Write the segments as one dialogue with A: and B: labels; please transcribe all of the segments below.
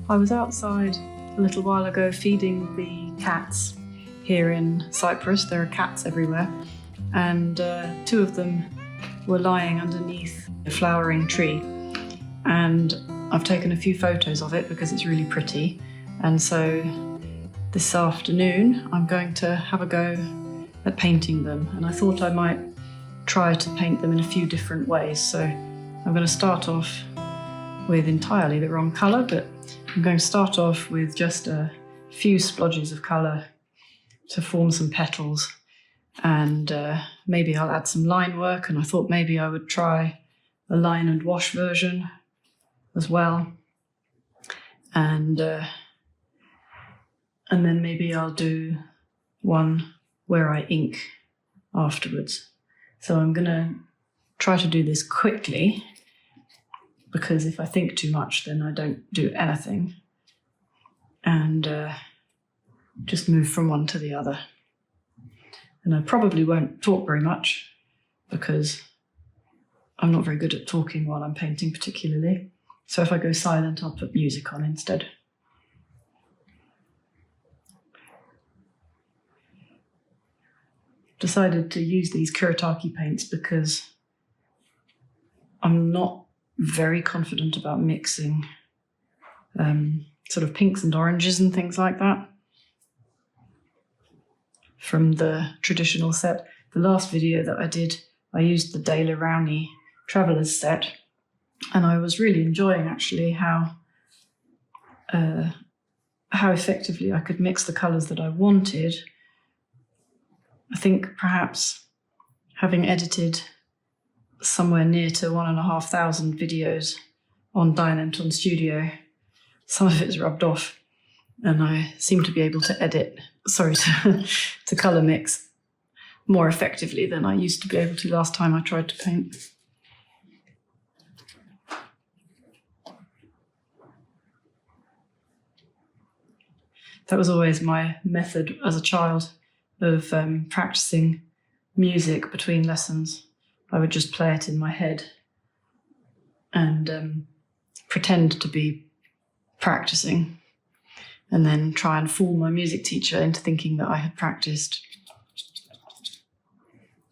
A: I was outside a little while ago feeding the cats here in Cyprus. There are cats everywhere, and two of them were lying underneath a flowering tree, and I've taken a few photos of it because it's really pretty. And so this afternoon I'm going to have a go at painting them, and I thought I might try to paint them in a few different ways. So I'm going to start off with entirely the wrong colour, but I'm going to start off with just a few splodges of colour to form some petals, and maybe I'll add some line work, and I thought maybe I would try a line and wash version as well, and then maybe I'll do one where I ink afterwards. So I'm going to try to do this quickly, because if I think too much, then I don't do anything, and just move from one to the other. And I probably won't talk very much because I'm not very good at talking while I'm painting particularly. So if I go silent, I'll put music on instead. Decided to use these Kuretake paints because I'm not very confident about mixing sort of pinks and oranges and things like that from the traditional set. The last video that I did, I used the De La Rowney Traveller's set, and I was really enjoying actually how effectively I could mix the colours that I wanted. I think perhaps having edited somewhere near to 1,500 videos on Dianenton Studio, some of it's rubbed off, and I seem to be able to to colour mix more effectively than I used to be able to last time I tried to paint. That was always my method as a child of practicing music between lessons. I would just play it in my head and pretend to be practicing, and then try and fool my music teacher into thinking that I had practiced.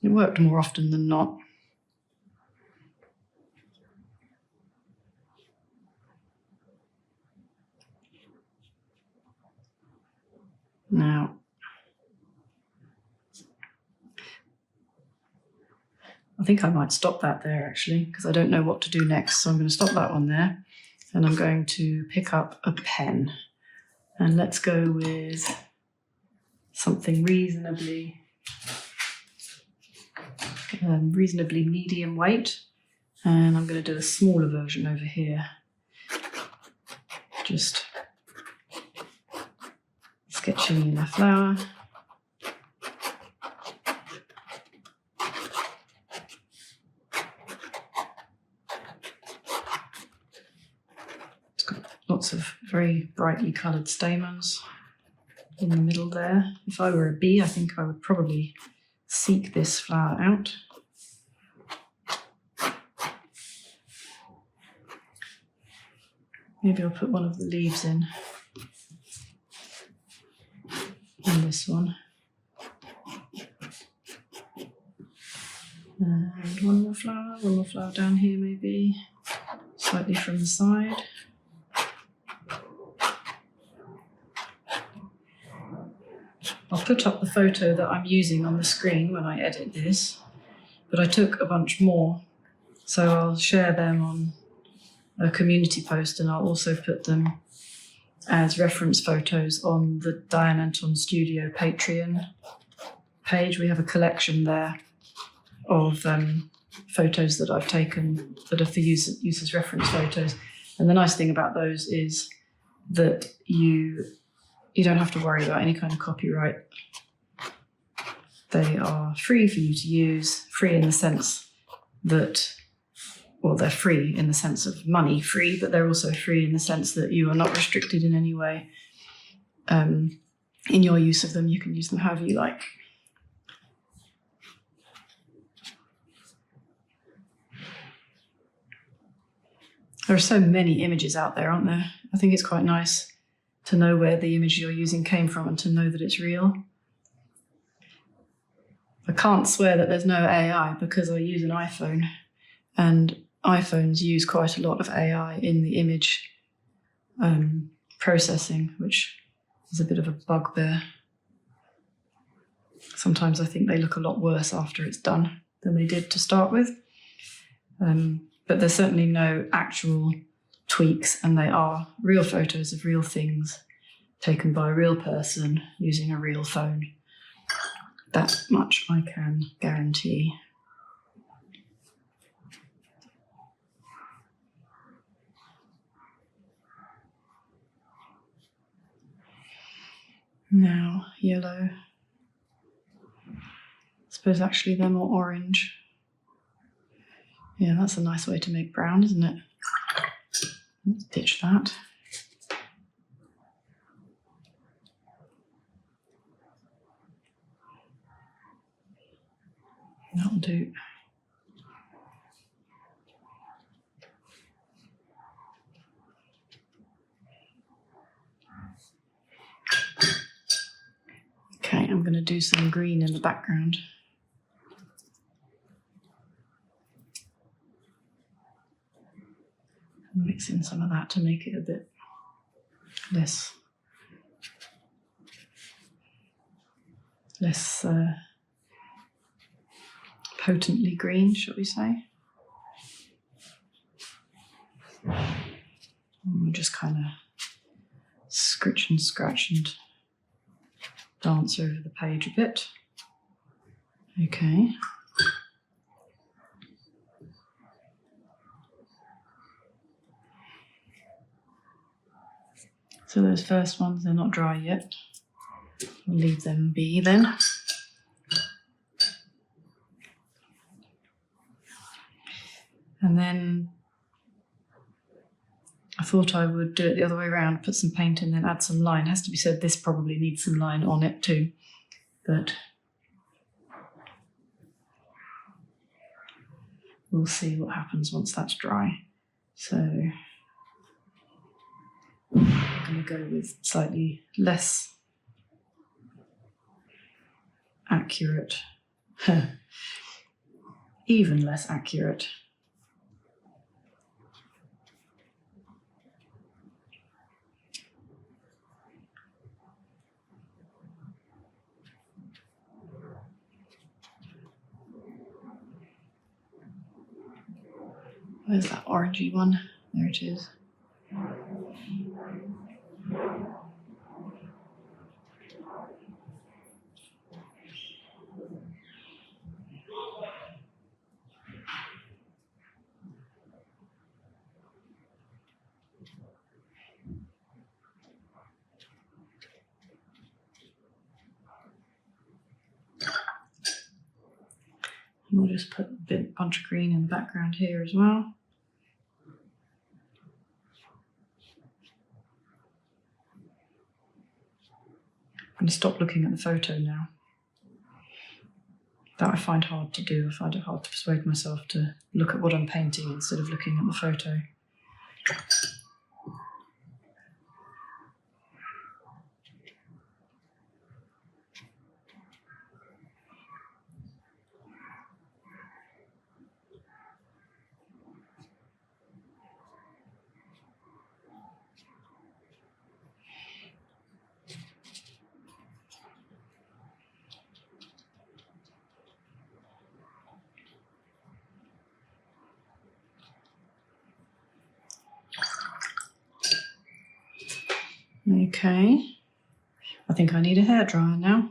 A: It worked more often than not. Now, I think I might stop that there actually, because I don't know what to do next. So I'm going to stop that one there, and I'm going to pick up a pen, and let's go with something reasonably medium weight. And I'm going to do a smaller version over here, just sketching in a flower. It's got lots of very brightly coloured stamens in the middle there. If I were a bee, I think I would probably seek this flower out. Maybe I'll put one of the leaves in this one. And one more flower down here maybe, slightly from the side. I'll put up the photo that I'm using on the screen when I edit this, but I took a bunch more, so I'll share them on a community post, and I'll also put them as reference photos on the Dianenton Studio Patreon page. We have a collection there of photos that I've taken that are for use as reference photos. And the nice thing about those is that you don't have to worry about any kind of copyright. They are free for you to use, free in the sense that, well, they're free in the sense of money free, but they're also free in the sense that you are not restricted in any way in your use of them. You can use them however you like. There are so many images out there, aren't there? I think it's quite nice to know where the image you're using came from and to know that it's real. I can't swear that there's no AI because I use an iPhone, and iPhones use quite a lot of AI in the image processing, which is a bit of a bugbear. Sometimes I think they look a lot worse after it's done than they did to start with. But there's certainly no actual tweaks, and they are real photos of real things taken by a real person using a real phone. That much I can guarantee. Now, yellow. I suppose actually they're more orange. Yeah, that's a nice way to make brown, isn't it? Let's ditch that. That'll do. Okay, I'm going to do some green in the background. Mix in some of that to make it a bit less potently green, shall we say. And we'll just kind of scritch and scratch and dance over the page a bit. Okay. So those first ones, they're not dry yet. We'll leave them be then. And then I thought I would do it the other way around, put some paint and then add some line. It has to be said, this probably needs some line on it too, but we'll see what happens once that's dry. So I'm going to go with slightly less accurate, even less accurate. Where's that orangey one? There it is. We'll just put a bunch of green in the background here as well. I'm going to stop looking at the photo now. That I find hard to do. I find it hard to persuade myself to look at what I'm painting instead of looking at the photo. Okay, I think I need a hairdryer now.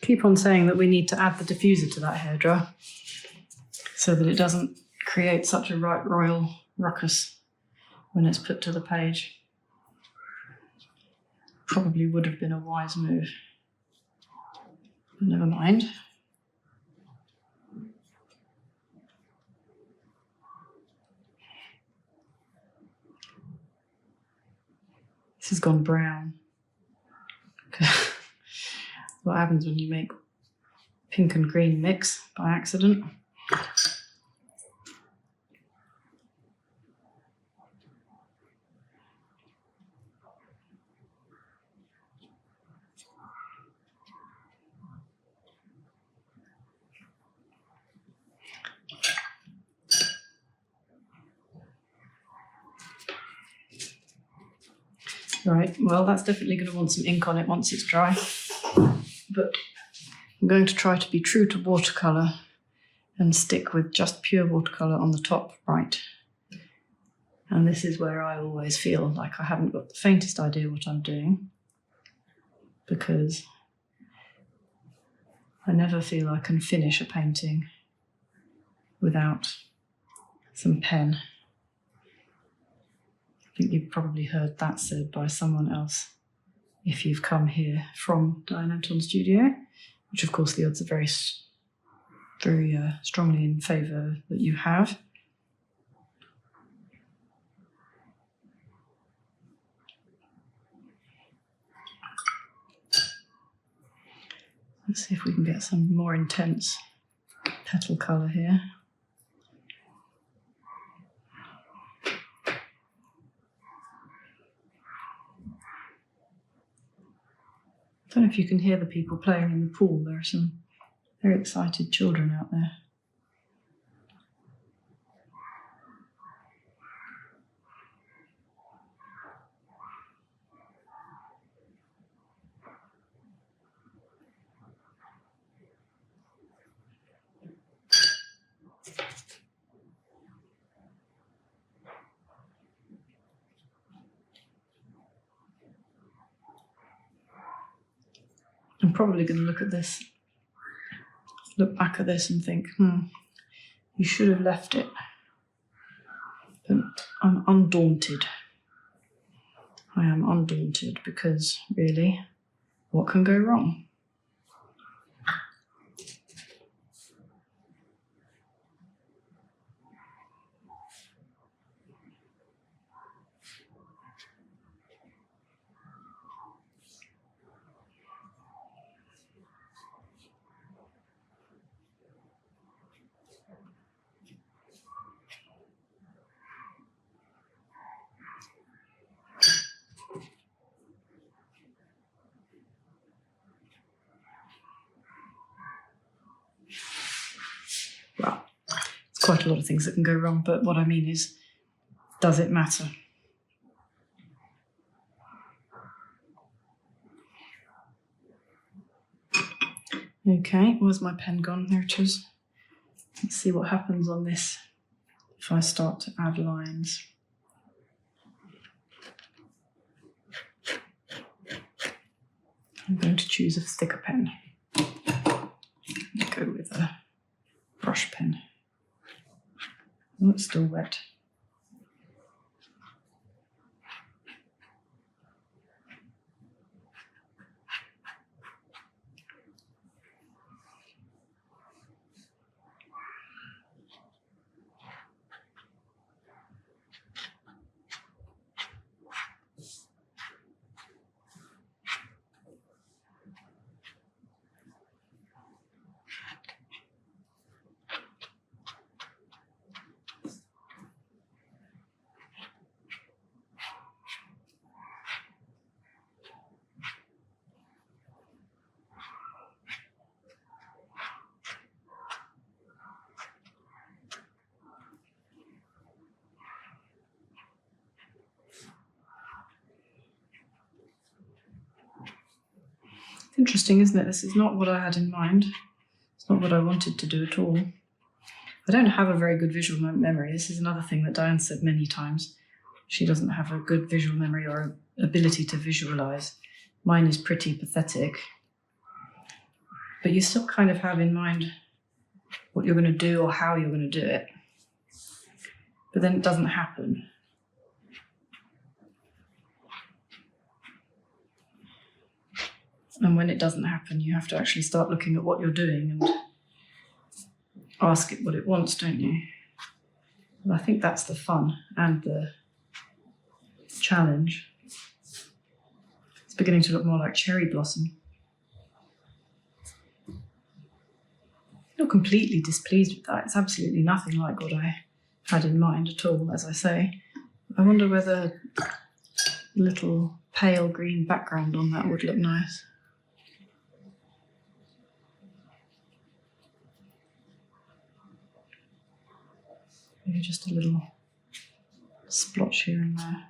A: Keep on saying that we need to add the diffuser to that hairdryer so that it doesn't create such a royal ruckus when it's put to the page. Probably would have been a wise move, but never mind. This has gone brown. What happens when you make pink and green mix by accident? Right, well, that's definitely going to want some ink on it once it's dry. But I'm going to try to be true to watercolor and stick with just pure watercolor on the top right. And this is where I always feel like I haven't got the faintest idea what I'm doing, because I never feel I can finish a painting without some pen. I think you've probably heard that said by someone else if you've come here from Diane Anton's studio, which of course the odds are very strongly in favour that you have. Let's see if we can get some more intense petal colour here. I don't know if you can hear the people playing in the pool. There are some very excited children out there. I'm probably going to look back at this and think, you should have left it. But I'm undaunted. I am undaunted because, really, what can go wrong? Well, it's quite a lot of things that can go wrong, but what I mean is, does it matter? Okay, where's my pen gone? There it is. Let's see what happens on this if I start to add lines. I'm going to choose a thicker pen. Go with a brush pen. Oh, it's still wet. Interesting, isn't it? This is not what I had in mind. It's not what I wanted to do at all. I don't have a very good visual memory. This is another thing that Diane said many times. She doesn't have a good visual memory or ability to visualize. Mine is pretty pathetic. But you still kind of have in mind what you're going to do or how you're going to do it. But then it doesn't happen. And when it doesn't happen, you have to actually start looking at what you're doing and ask it what it wants, don't you? And I think that's the fun and the challenge. beginning to look more like cherry blossom. Not completely displeased with that. It's absolutely nothing like what I had in mind at all, as I say. I wonder whether a little pale green background on that would look nice. Maybe just a little splotch here and there.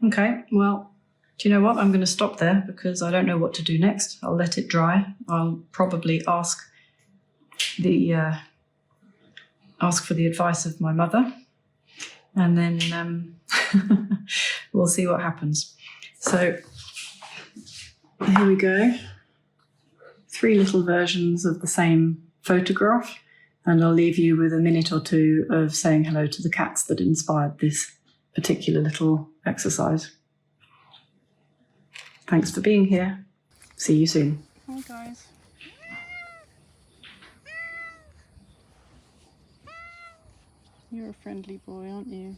A: Okay, well, do you know what? I'm going to stop there because I don't know what to do next. I'll let it dry. I'll probably ask for the advice of my mother, and then we'll see what happens. So here we go. 3 little versions of the same photograph, and I'll leave you with a minute or two of saying hello to the cats that inspired this particular little exercise. Thanks for being here. See you soon.
B: Hi guys. You're a friendly boy, aren't you?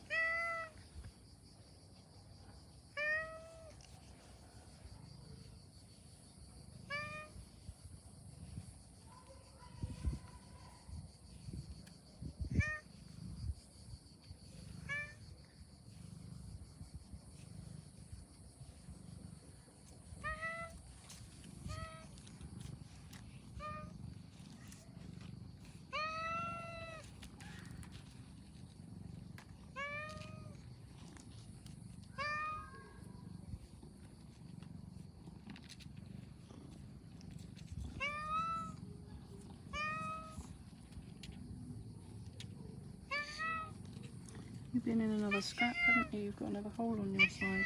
B: You've been in another scrap, haven't you? You've got another hole on your side.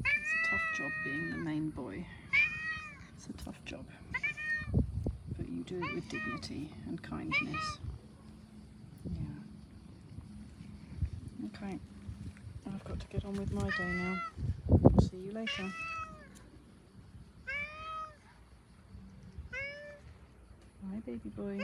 B: It's a tough job being the main boy. It's a tough job. But you do it with dignity and kindness. Yeah. Okay. I've got to get on with my day now. I'll see you later. Bye, baby boy.